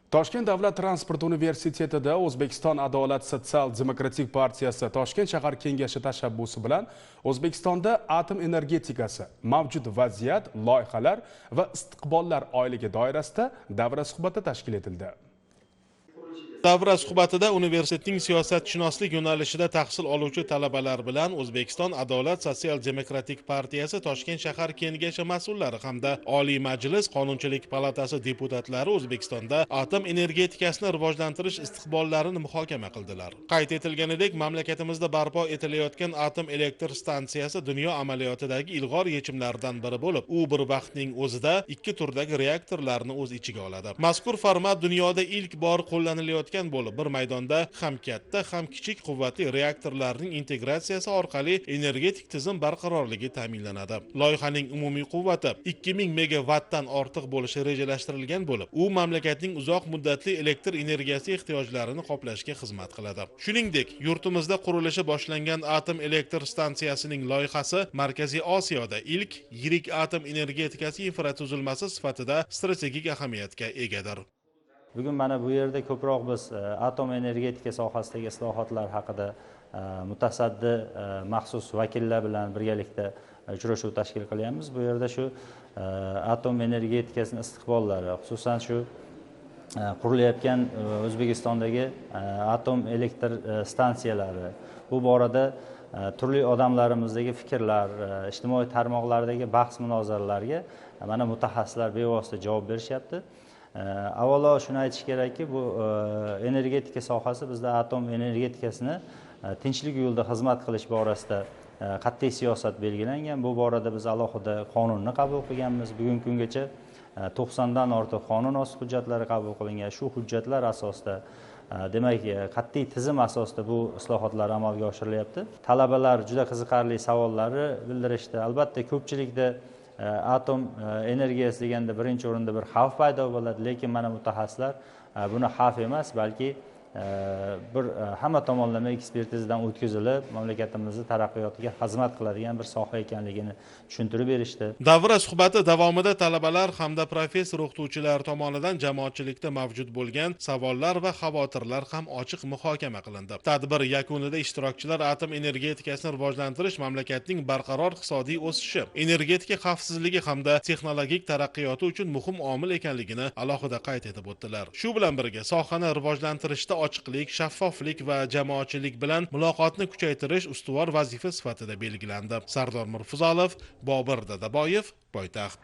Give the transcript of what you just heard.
Toshkent davlat transport universitetida O'zbekiston adolat sotsial-demokratik partiyasi Toshkent shahar kengashi tashabbusi bilan O'zbekistonda atom energetikasi, mavjud vaziyat, loyihalar va istiqbollar oyligi doirasida davra suhbati tashkil etildi. Davra suhbatida universitetning siyosatshunoslik yo'nalishida tahsil oluvchi talabalar bilan O'zbekiston adolat sotsial-demokratik partiyasi Toshkent shahar kengashi mas'ullari hamda Oliy Majlis Qonunchilik palatasi deputatlari O'zbekistonda atom energetikasini rivojlantirish istiqbollarini muhokama qildilar. Qayd etilganidek, mamlakatimizda barpo etilayotgan atom elektr stansiyasi dunyo amaliyotidagi ilg'or yechimlardan biri bo'lib, u bir vaqtning o'zida ikki turdagi reaktorlarni o'z ichiga oladi. Mazkur format dunyoda ilk bor qo'llanilayotgan bo'lib, bir maydonda ham katta, ham kichik quvvatli reaktorlarning integratsiyasi orqali energetik tizim barqarorligi ta'minlanadi. Loyihaning umumiy quvvati 2000 megawattdan ortiq bo'lishi rejalashtirilgan bo'lib, u mamlakatning uzoq muddatli elektr energiyasi ehtiyojlarini qoplashga xizmat qiladi. Shuningdek, yurtimizda qurilishi boshlangan atom elektr stansiyasining loyihasi Markaziy Osiyoda ilk yirik atom energetikasi infratuzilmasi sifatida strategik ahamiyatga egadir. Bugun mana bu yerda ko'proq biz atom energetika sohasidagi islohotlar haqida mutasaddi maxsus vakillar bilan birgalikda uchrashuv tashkil qilyapmiz. Bu yerda shu atom energetikasining istiqbollari, xususan shu qurilayotgan O'zbekistondagi atom elektr stansiyalari, bu borada turli odamlarimizdagi fikrlar, ijtimoiy tarmoqlardagi bahs-munozaralarga mana mutaxassislar bevosita javob berishyapti. Avvalo shuni aytish kerakki, bu energetika sohasi bizda atom energetikasini tinchlik yo'lida xizmat qilish borasida qat'iy siyosat belgilangan. Bu borada biz alohida qonunni qabul qilganmiz. Bugungi kungacha 90 dan ortiq qonun asosiy hujjatlari qabul qilingan. Shu hujjatlar asosida, demak, qat'iy tizim asosida bu islohotlar amalga oshirilyapti. Talabalar juda qiziqarli savollarni bildirishdi. Albatta, ko'pchilikda atom energiyasi deganda birinchi o'rinda bir xavf paydo bo'ladi, lekin mana mutaxassislar buni xavf emas, balki bir hamma tomonlama ekspertizadan o'tkazilib, mamlakatimizni taraqqiyotiga xizmat qiladigan bir soha ekanligini tushuntirib berishdi. Davra suhbati davomida talabalar hamda professor o'qituvchilar tomonidan jamoatchilikda mavjud bo'lgan savollar va xavotirlar ham ochiq muhokama qilindi. Tadbir yakunida ishtirokchilar atom energetikasini rivojlantirish mamlakatning barqaror iqtisodiy o'sishi, energetika xavfsizligi hamda texnologik taraqqiyoti uchun muhim omil ekanligini alohida qayd etib o'tdilar. Shu bilan birga sohani rivojlantirishda ochiqlik, shaffoflik va jamoatchilik bilan muloqotni kuchaytirish ustuvor vazifa sifatida belgilandi. Sardor Murfuzalov, Bobir Dadaboyev, poytaxt.